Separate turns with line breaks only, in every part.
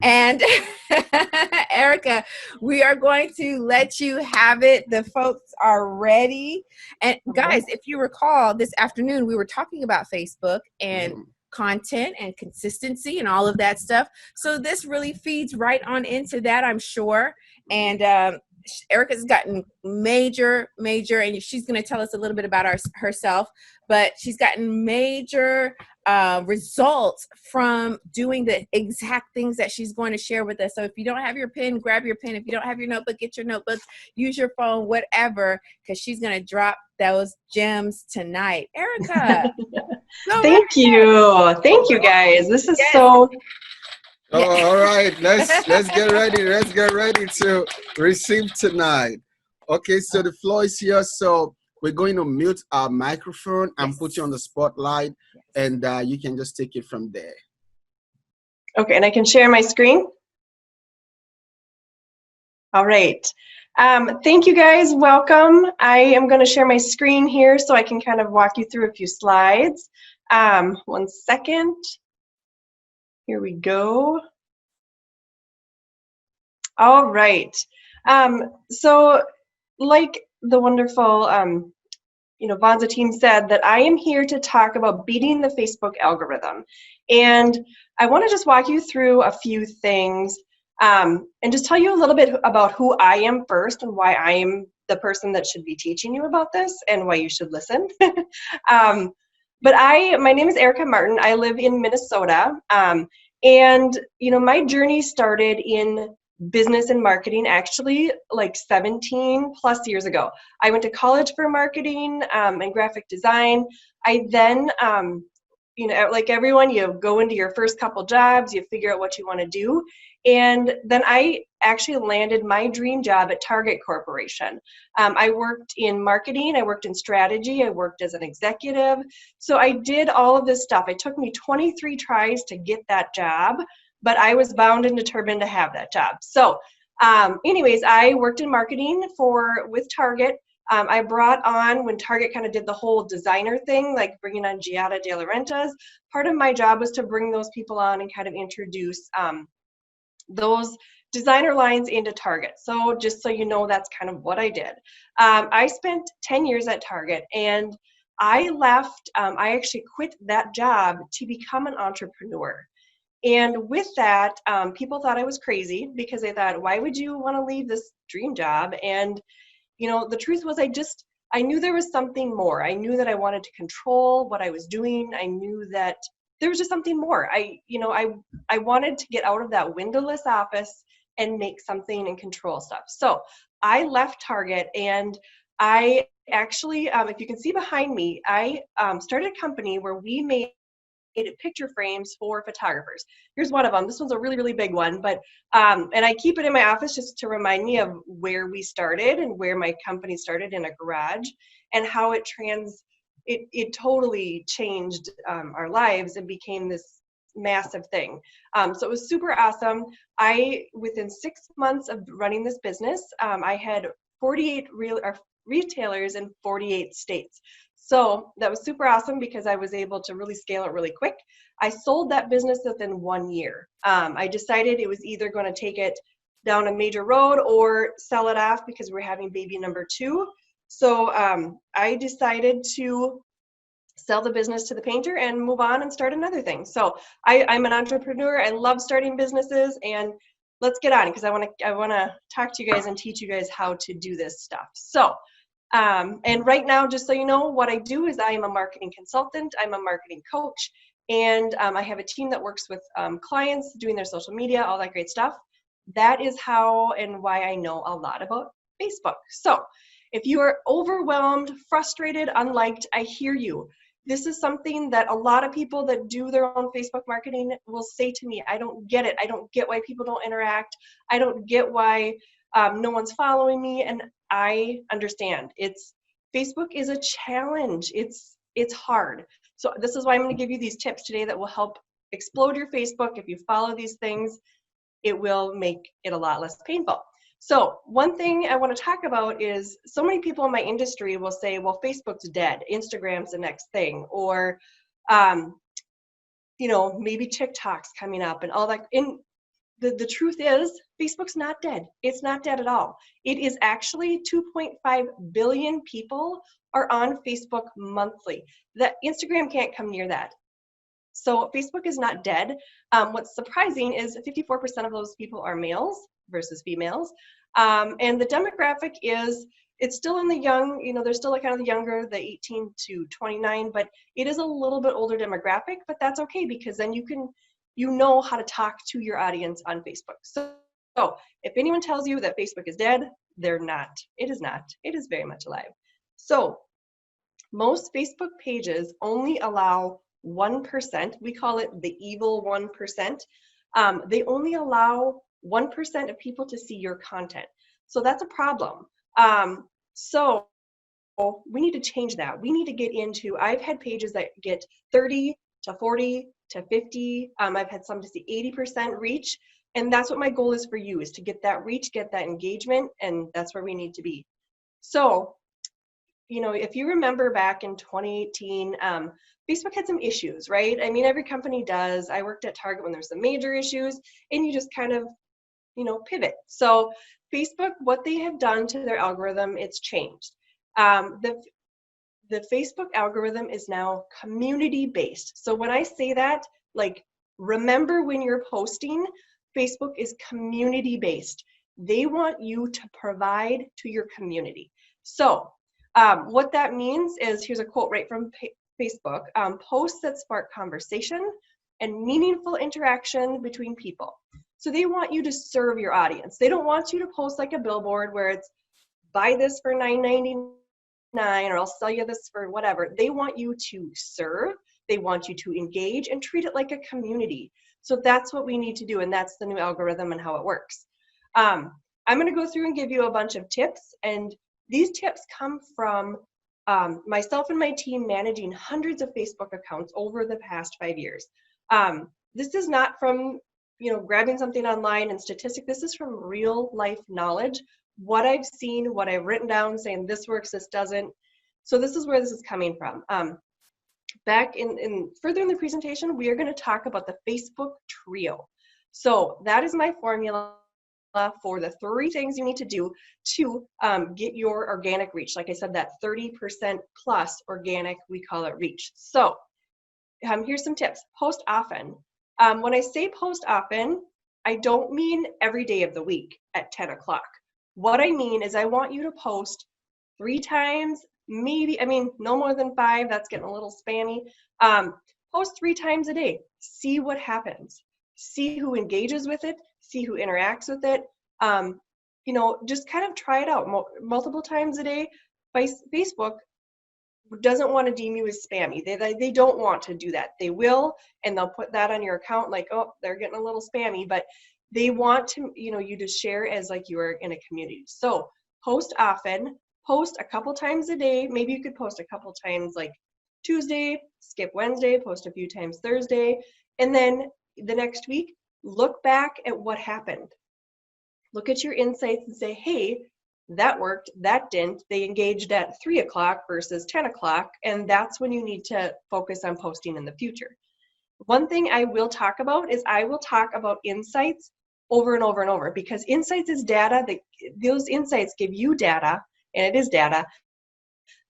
And Erica, we are going to let you have it. The folks are ready. And guys, if you recall, this afternoon we were talking about Facebook and content and consistency and all of that stuff. So this really feeds right on into that, I'm sure. And Erica's gotten major, and she's going to tell us a little bit about herself, but she's gotten major results from doing the exact things that she's going to share with us. So if you don't have your pen, grab your pen. If you don't have your notebook, get your notebooks, use your phone, whatever, because she's going to drop those gems tonight. Erica.
Thank you guys. This is so.
Oh, all right, let's get ready. Let's get ready to receive tonight. Okay, so the floor is here. So we're going to mute our microphone and put you on the spotlight, and you can just take it from there.
Okay, and I can share my screen. All right. Thank you guys. Welcome. I am going to share my screen here so I can kind of walk you through a few slides. 1 second. Here we go. All right. So like the wonderful, Vonza team said, that I am here to talk about beating the Facebook algorithm. And I want to just walk you through a few things and just tell you a little bit about who I am first and why I am the person that should be teaching you about this and why you should listen. But my name is Erica Martin. I live in Minnesota. And, my journey started in business and marketing actually like 17 plus years ago. I went to college for marketing and graphic design. I then, like everyone, you go into your first couple jobs, you figure out what you want to do. And then I actually landed my dream job at Target Corporation. I worked in marketing, I worked in strategy, I worked as an executive. So I did all of this stuff. It took me 23 tries to get that job, but I was bound and determined to have that job. So anyways, I worked in marketing with Target. I brought on, when Target kind of did the whole designer thing, like bringing on Giada De Laurentiis, part of my job was to bring those people on and kind of introduce those designer lines into Target. So just so you know, that's kind of what I did. I spent 10 years at Target, and I left, I actually quit that job to become an entrepreneur. And with that, people thought I was crazy because they thought, why would you want to leave this dream job? And, the truth was I knew there was something more. I knew that I wanted to control what I was doing. I knew that there was just something more. I wanted to get out of that windowless office and make something and control stuff. So I left Target, and I actually, if you can see behind me, I started a company where we made picture frames for photographers. Here's one of them. This one's a really, really big one, but and I keep it in my office just to remind me of where we started and where my company started, in a garage, and how it totally changed our lives and became this massive thing. So it was super awesome. Within 6 months of running this business, I had 48 retailers in 48 states. So that was super awesome because I was able to really scale it really quick. I sold that business within 1 year. I decided it was either going to take it down a major road or sell it off because we're having baby number 2. So I decided to sell the business to the painter and move on and start another thing. So I'm an entrepreneur. I love starting businesses, and let's get on, because I want to talk to you guys and teach you guys how to do this stuff. So and right now, just so you know, what I do is I am a marketing consultant. I'm a marketing coach, and I have a team that works with clients doing their social media, all that great stuff. That is how and why I know a lot about Facebook. So if you are overwhelmed, frustrated, unliked, I hear you. This is something that a lot of people that do their own Facebook marketing will say to me, I don't get it. I don't get why people don't interact. I don't get why no one's following me. And I understand. Facebook is a challenge. It's hard. So this is why I'm going to give you these tips today that will help explode your Facebook. If you follow these things, it will make it a lot less painful. So one thing I want to talk about is, so many people in my industry will say, well, Facebook's dead, Instagram's the next thing, or maybe TikTok's coming up and all that. And the truth is, Facebook's not dead. It's not dead at all. It is actually 2.5 billion people are on Facebook monthly. That Instagram can't come near that. So Facebook is not dead. What's surprising is 54% of those people are males versus females. And the demographic is, it's still in the young, they're still like kind of the younger, the 18 to 29, but it is a little bit older demographic, but that's okay because then you know how to talk to your audience on Facebook. So if anyone tells you that Facebook is dead, they're not. It is not. It is very much alive. So most Facebook pages only allow 1%. We call it the evil 1%. They only allow 1% of people to see your content. So that's a problem. So we need to change that. We need to get into, I've had pages that get 30 to 40 to 50. I've had some to see 80% reach. And that's what my goal is for you, is to get that reach, get that engagement, and that's where we need to be. So, if you remember back in 2018, Facebook had some issues, right? I mean, every company does. I worked at Target when there's some major issues, and you just kind of, pivot. So Facebook, what they have done to their algorithm, it's changed. The Facebook algorithm is now community-based. So when I say that, remember when you're posting, Facebook is community-based. They want you to provide to your community. So what that means is, here's a quote right from Facebook, posts that spark conversation and meaningful interaction between people. So they want you to serve your audience. They don't want you to post like a billboard where it's buy this for $9.99 or I'll sell you this for whatever. They want you to serve. They want you to engage and treat it like a community. So that's what we need to do, and that's the new algorithm and how it works. I'm going to go through and give you a bunch of tips, and these tips come from myself and my team managing hundreds of Facebook accounts over the past 5 years. This is not from grabbing something online and statistic. This is from real life knowledge, what I've seen, what I've written down, saying this works, this doesn't. So this is where this is coming from. Back in further in the presentation, we are going to talk about the Facebook trio. So that is my formula for the 3 things you need to do to get your organic reach. Like I said, that 30% plus organic, we call it reach. So here's some tips. Post often. When I say post often, I don't mean every day of the week at 10 o'clock. What I mean is I want you to post 3 times, maybe, no more than 5, that's getting a little spammy. Post 3 times a day, see what happens. See who engages with it, see who interacts with it. Just kind of try it out multiple times a day. Facebook doesn't want to deem you as spammy. They don't want to do that. They will, and they'll put that on your account like, oh, they're getting a little spammy, but they want to, you to share as like you are in a community. So post often, post a couple times a day. Maybe you could post a couple times like Tuesday, skip Wednesday, post a few times Thursday, and then the next week, look back at what happened. Look at your insights and say, hey, that worked, that didn't. They engaged at 3 o'clock versus 10 o'clock, and that's when you need to focus on posting in the future. One thing I will talk about is I will talk about insights over and over and over, because insights is data. Those insights give you data, and it is data,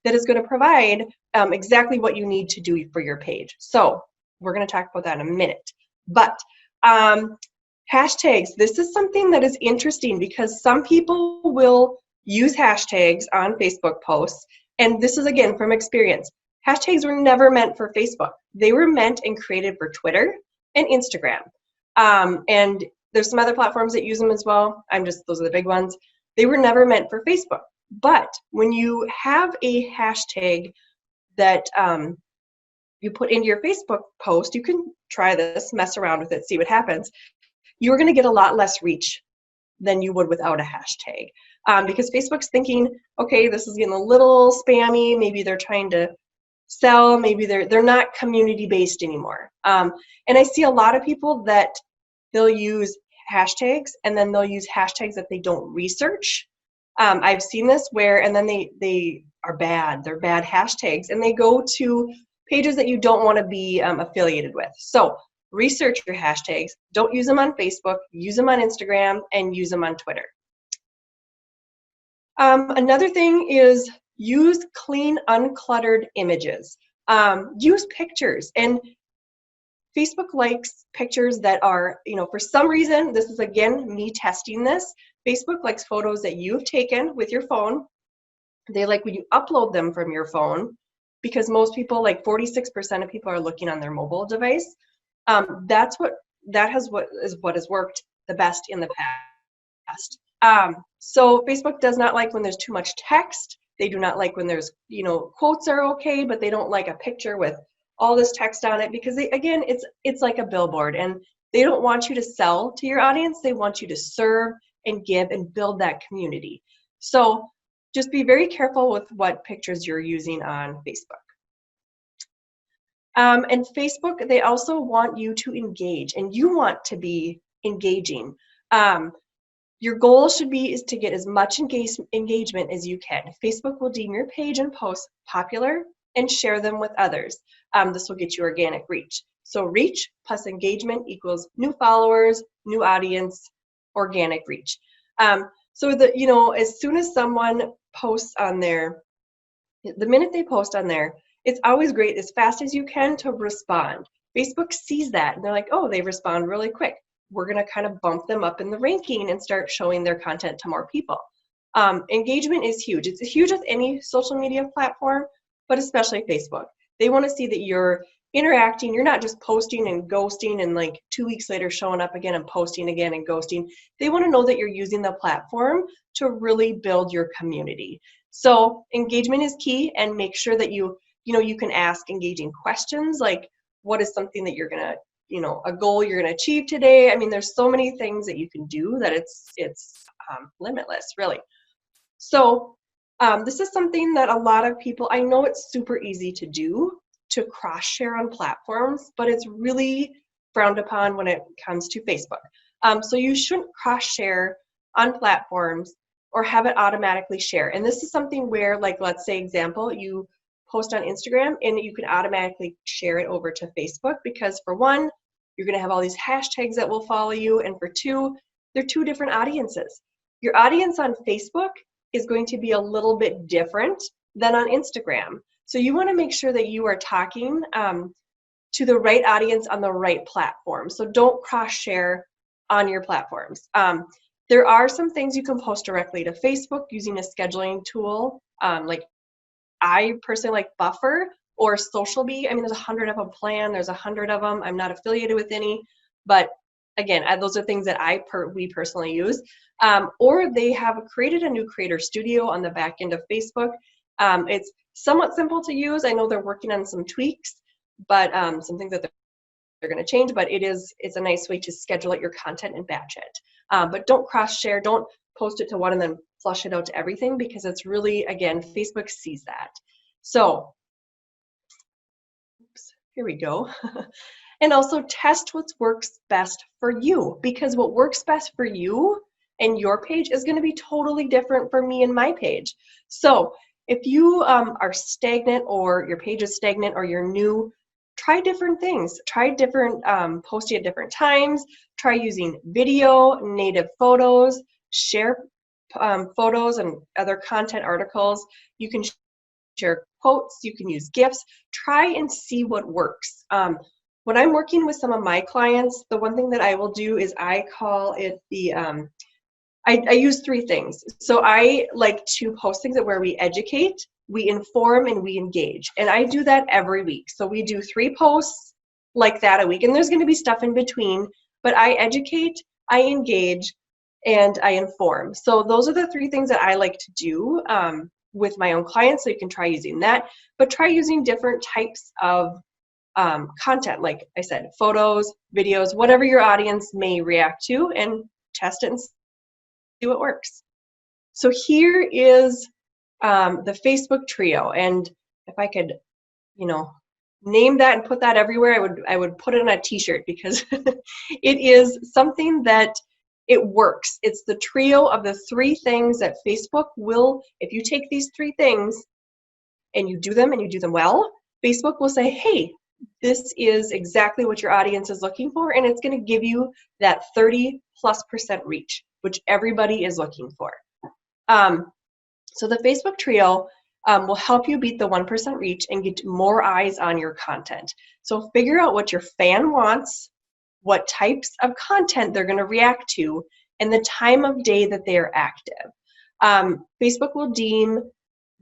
that is going to provide exactly what you need to do for your page. So we're going to talk about that in a minute. But hashtags, this is something that is interesting because some people will use hashtags on Facebook posts. And this is, again, from experience. Hashtags were never meant for Facebook. They were meant and created for Twitter and Instagram. And there's some other platforms that use them as well. Those are the big ones. They were never meant for Facebook. But when you have a hashtag that you put into your Facebook post, you can try this, mess around with it, see what happens. You're going to get a lot less reach than you would without a hashtag. Because Facebook's thinking, okay, this is getting a little spammy. Maybe they're trying to sell. Maybe they're not community-based anymore. And I see a lot of people that they'll use hashtags, and then they'll use hashtags that they don't research. I've seen this where, and then they are bad. They're bad hashtags, and they go to pages that you don't want to be affiliated with. So research your hashtags. Don't use them on Facebook, use them on Instagram, and use them on Twitter. Another thing is use clean, uncluttered images. Use pictures, and Facebook likes pictures that are, for some reason, this is again me testing this, Facebook likes photos that you've taken with your phone. They like when you upload them from your phone, because most people, like 46% of people, are looking on their mobile device. That has worked the best in the past. So Facebook does not like when there's too much text. They do not like when there's, quotes are okay, but they don't like a picture with all this text on it, because it's like a billboard, and they don't want you to sell to your audience. They want you to serve and give and build that community. So just be very careful with what pictures you're using on Facebook. And Facebook, they also want you to engage, and you want to be engaging. Your goal is to get as much engagement as you can. Facebook will deem your page and posts popular and share them with others. This will get you organic reach. So reach plus engagement equals new followers, new audience, organic reach. So that, as soon as someone posts on there, the minute they post on there, it's always great, as fast as you can, to respond. Facebook sees that, and they're like, oh, they respond really quick. We're going to kind of bump them up in the ranking and start showing their content to more people. Engagement is huge. It's huge with any social media platform, but especially Facebook. They want to see that you're interacting. You're not just posting and ghosting and like 2 weeks later showing up again and posting again and ghosting. They want to know that you're using the platform to really build your community. So engagement is key, and make sure that you can ask engaging questions, like what is something that you're going to, a goal you're going to achieve today. I mean, there's so many things that you can do that it's limitless, really. So this is something that a lot of people, I know it's super easy to do, to cross share on platforms, but it's really frowned upon when it comes to Facebook. So you shouldn't cross share on platforms or have it automatically share. And this is something where, like, let's say example, you post on Instagram and you can automatically share it over to Facebook, because for one, you're going to have all these hashtags that will follow you, and for two, they're two different audiences. Your audience on Facebook is going to be a little bit different than on Instagram. So you want to make sure that you are talking to the right audience on the right platform. So don't cross share on your platforms. There are some things you can post directly to Facebook using a scheduling tool, like I personally like Buffer or SocialBee. I mean, there's 100 of them planned. There's 100 of them. I'm not affiliated with any, but again, those are things that we personally use. Or they have created a new creator studio on the back end of Facebook. It's somewhat simple to use. I know they're working on some tweaks, but some things that they're going to change. But it's a nice way to schedule out your content and batch it. But don't cross share. Don't post it to one and then flush it out to everything, because it's really, again, Facebook sees that. So here we go. And also test what works best for you, because what works best for you and your page is going to be totally different for me and my page. So if you are stagnant, or your page is stagnant, or you're new, try different things. Try different posting at different times. Try using video, native photos, share photos and other content articles. You can share quotes, you can use GIFs. Try and see what works. When I'm working with some of my clients, the one thing that I will do is I call it the, I use 3 things. So I like to post things where we educate, we inform, and we engage. And I do that every week. So we do 3 posts like that a week, and there's going to be stuff in between, but I educate, I engage, and I inform. So those are the 3 things that I like to do with my own clients. So you can try using that, but try using different types of content. Like I said, photos, videos, whatever your audience may react to, and test it and see what works. So here is the Facebook trio. And if I could, name that and put that everywhere, I would put it on a t-shirt, because it is something that it works. It's the trio of the 3 things that Facebook will, if you take these 3 things and you do them well, Facebook will say, hey, this is exactly what your audience is looking for, and it's going to give you that 30+% reach, which everybody is looking for. So the Facebook Trio will help you beat the 1% reach and get more eyes on your content. So figure out what your fan wants, what types of content they're going to react to, and the time of day that they are active. Facebook will deem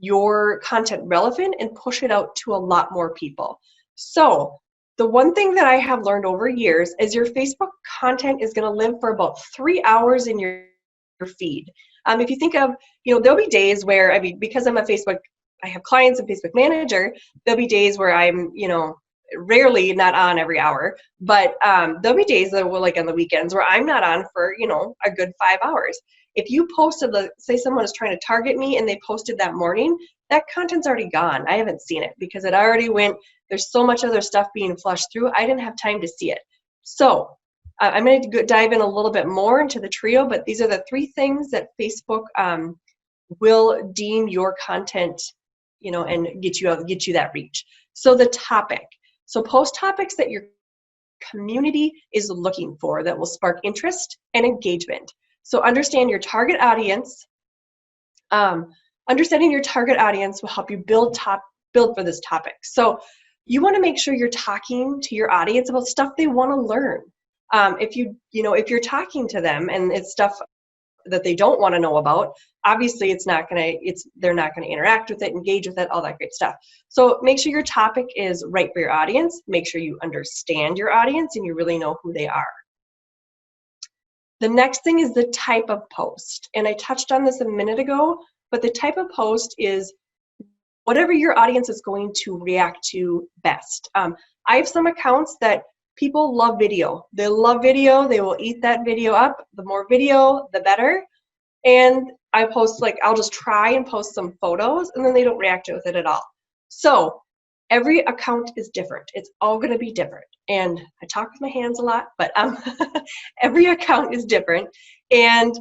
your content relevant and push it out to a lot more people. So the one thing that I have learned over years is your Facebook content is going to live for about 3 hours in your feed. If you think of, there'll be days where, I mean, because I'm a Facebook, I have clients and Facebook manager, there'll be days where I'm, rarely not on every hour, but there'll be days that will, like on the weekends, where I'm not on for, a good 5 hours. If you posted, say someone is trying to target me and they posted that morning, that content's already gone. I haven't seen it because it already went. There's so much other stuff being flushed through. I didn't have time to see it. So I'm going to dive in a little bit more into the trio, but these are the 3 things that Facebook will deem your content, and get you that reach. So the topic. So post topics that your community is looking for that will spark interest and engagement. So understand your target audience. Understanding your target audience will help you build for this topic. So you want to make sure you're talking to your audience about stuff they want to learn. If you're talking to them and it's stuff that they don't want to know about, obviously they're not going to interact with it, engage with it, all that great stuff. So make sure your topic is right for your audience. Make sure you understand your audience and you really know who they are. The next thing is the type of post. And I touched on this a minute ago, but the type of post is whatever your audience is going to react to best. I have some accounts that people love video. They love video. They will eat that video up. The more video, the better. And I post, I'll just try and post some photos, and then they don't react with it at all. So every account is different. It's all going to be different. And I talk with my hands a lot, but every account is different. And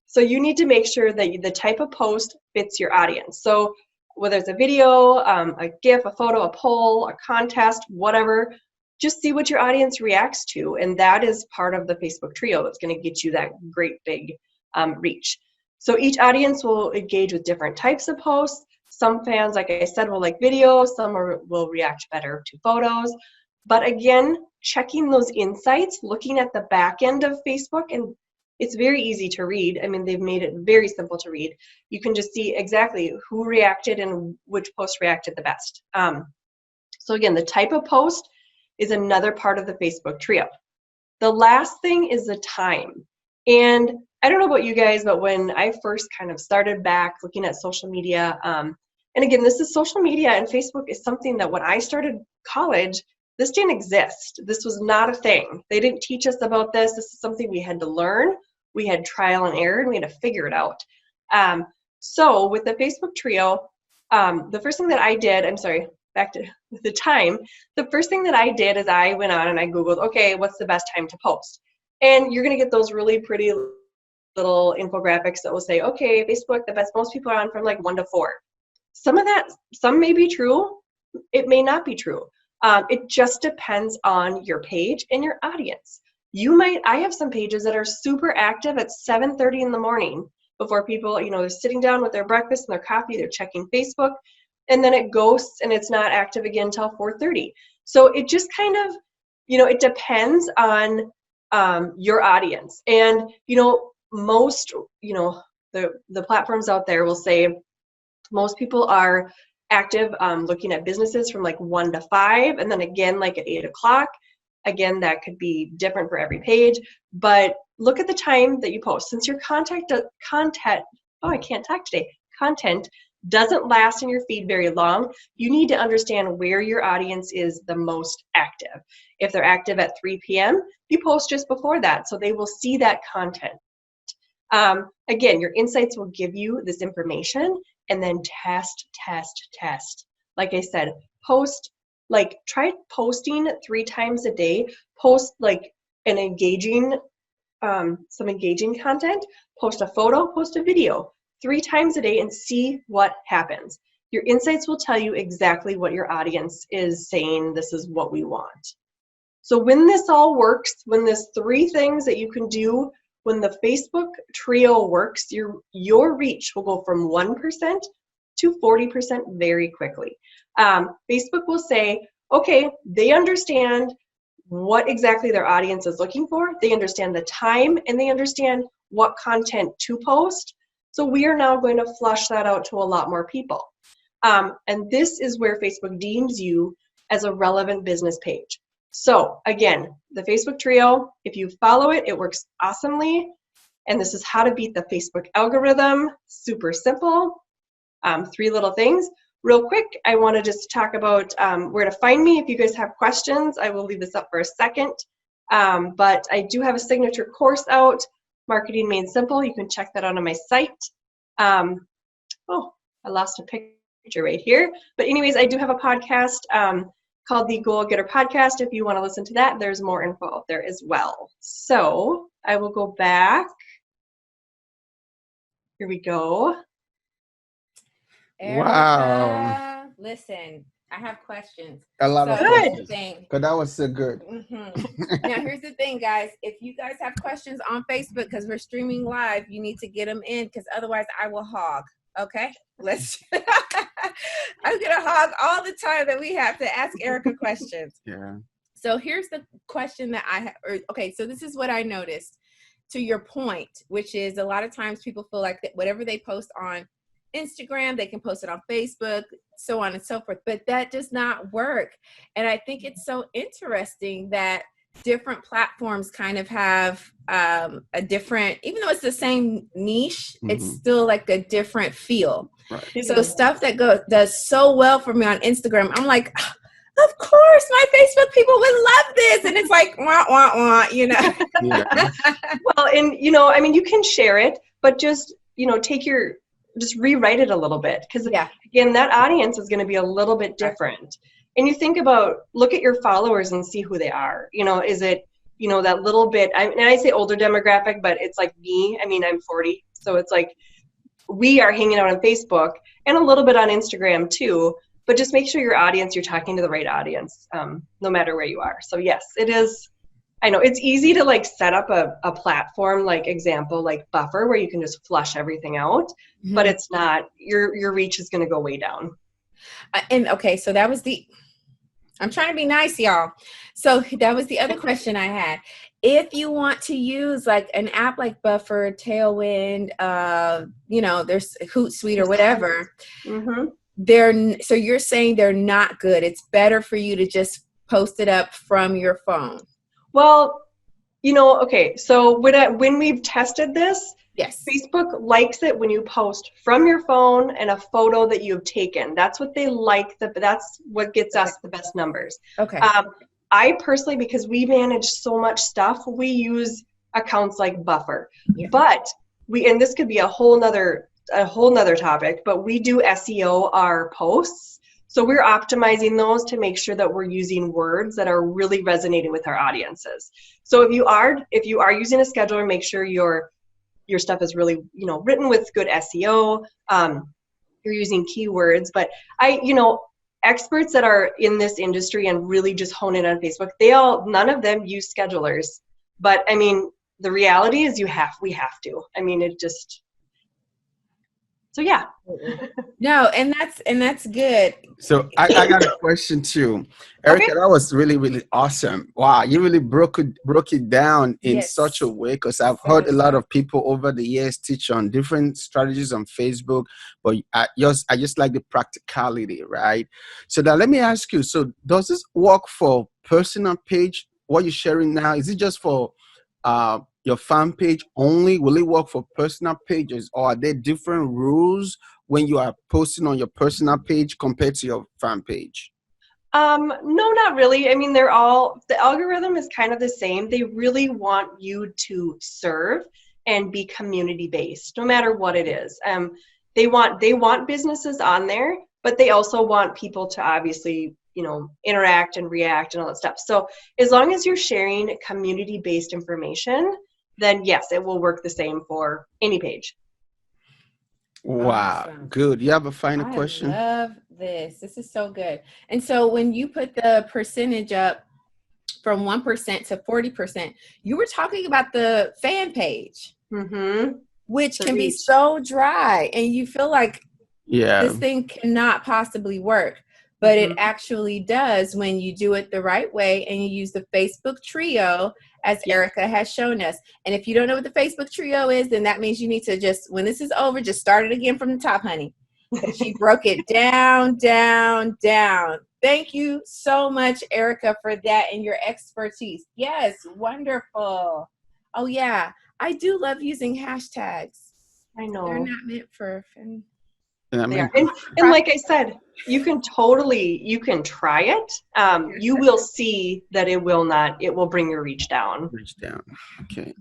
so you need to make sure that the type of post fits your audience. So whether it's a video, a GIF, a photo, a poll, a contest, whatever, just see what your audience reacts to. And that is part of the Facebook Trio that's going to get you that great big reach. So each audience will engage with different types of posts. Some fans, like I said, will like video. Some will react better to photos. But again, checking those insights, looking at the back end of Facebook, and it's very easy to read. I mean, they've made it very simple to read. You can just see exactly who reacted and which post reacted the best. So again, the type of post is another part of the Facebook Trio. The last thing is the time. And I don't know about you guys, but when I first kind of started back looking at social media, and again, this is social media, and Facebook is something that when I started college, this didn't exist. This was not a thing. They didn't teach us about this. This is something we had to learn. We had trial and error, and we had to figure it out. So with the Facebook Trio, the first thing that I did, back to the time, the first thing that I did is I went on and I Googled, okay, what's the best time to post? And you're going to get those really pretty little infographics that will say, okay, Facebook, most people are on from 1 to 4. Some may be true. It may not be true. It just depends on your page and your audience. I have some pages that are super active at 7:30 in the morning before people, they're sitting down with their breakfast and their coffee, they're checking Facebook, and then it ghosts and it's not active again until 4:30. So it just kind of, it depends on your audience. And, most, the platforms out there will say most people are active looking at businesses from 1 to 5, and then again at 8 o'clock. Again, that could be different for every page, but look at the time that you post. Since your content doesn't last in your feed very long, you need to understand where your audience is the most active. If they're active at 3 p.m., you post just before that, so they will see that content. Again, your insights will give you this information, and then test. Like I said, try posting 3 times a day. Post an engaging, some engaging content. Post a photo, post a video 3 times a day, and see what happens. Your insights will tell you exactly what your audience is saying, this is what we want. So when this all works, when there's 3 things that you can do, when the Facebook trio works, your reach will go from 1% to 40% very quickly. Facebook will say, okay, they understand what exactly their audience is looking for. They understand the time and they understand what content to post. So we are now going to flush that out to a lot more people. And this is where Facebook deems you as a relevant business page. So again, the Facebook trio, if you follow it, it works awesomely. And this is how to beat the Facebook algorithm. Super simple. 3 little things. Real quick, I want to just talk about where to find me. If you guys have questions, I will leave this up for a second. But I do have a signature course out, Marketing Made Simple. You can check that out on my site. Oh, I lost a picture right here. But anyways, I do have a podcast called the Goal Getter Podcast. If you want to listen to that, there's more info out there as well. So I will go back. Here we go.
Erica,
Wow.
listen, I have questions.
A lot of
So
Good.
here's the thing.
Because that was so good.
Now, here's the thing, guys. If you guys have questions on Facebook, because we're streaming live, you need to get them in, because otherwise I will hog. Okay? Let's. I'm going to hog all the time that we have to ask Erica questions.
Yeah.
So here's the question that I have. Okay, so this is what I noticed. To your point, which is a lot of times people feel like that whatever they post on Instagram, they can post it on Facebook, so on and so forth, but that does not work. And I think it's so interesting that different platforms kind of have a different, even though it's the same niche, it's still like a different feel.
Right.
So stuff that does so well for me on Instagram, I'm like, of course my Facebook people would love this, and it's like wah wah wah, you know.
Yeah.
Well, and I mean, you can share it, but just just rewrite it a little bit, because again, that audience is going to be a little bit different. And you think about, look at your followers and see who they are. Is it that little bit? And I say older demographic, but it's like me. I mean, I'm 40, so it's like we are hanging out on Facebook and a little bit on Instagram too. But just make sure your audience, you're talking to the right audience, no matter where you are. So yes, it is. I know it's easy to like set up a platform, like example, like Buffer, where you can just flush everything out, but it's not, your reach is going to go way down.
And okay, so that was I'm trying to be nice, y'all. So that was the other question I had. If you want to use like an app like Buffer, Tailwind, there's Hootsuite or whatever, so you're saying they're not good. It's better for you to just post it up from your phone.
Well, okay, so when we've tested this,
yes,
Facebook likes it when you post from your phone and a photo that you've taken. That's what they like. That's what gets us the best numbers. Okay. I personally, because we manage so much stuff, we use accounts like Buffer. Yeah. But and this could be a whole nother topic, but we do SEO our posts. So we're optimizing those to make sure that we're using words that are really resonating with our audiences. So if you are using a scheduler, make sure your stuff is really, written with good SEO. You're using keywords, but experts that are in this industry and really just hone in on Facebook, none of them use schedulers. But I mean, the reality is we have to. I mean, so yeah.
No, and that's good.
So I got a question too, Erica. Okay. That was really, really awesome. Wow, you really broke it down in such a way, because I've heard a lot of people over the years teach on different strategies on Facebook, but I just like the practicality, right? So now let me ask you. So does this work for personal page? What you're sharing now, is it just for your fan page only? Will it work for personal pages, or are there different rules when you are posting on your personal page compared to your fan page?
No, not really. I mean, the algorithm is kind of the same. They really want you to serve and be community based, no matter what it is. They want businesses on there, but they also want people to obviously interact and react and all that stuff. So as long as you're sharing community based information, then yes, it will work the same for any page.
Wow.
Awesome.
Good. You have a final
I
question?
love this. This is so good. And so when you put the percentage up from 1% to 40%, you were talking about the fan page, which
The
can be
reach.
so dry and you feel like
Yeah.
this thing cannot possibly work. But it actually does when you do it the right way and you use the Facebook trio as Erica has shown us. And if you don't know what the Facebook trio is, then that means you need to just, when this is over, just start it again from the top, honey. Because she broke it down, down, down. Thank you so much, Erica, for that and your expertise. Yes, wonderful. Oh, yeah. I do love using hashtags.
I know.
They're not meant for...
They are. And like I said, you can try it. You will see that it will bring your reach down.
Reach down. Okay.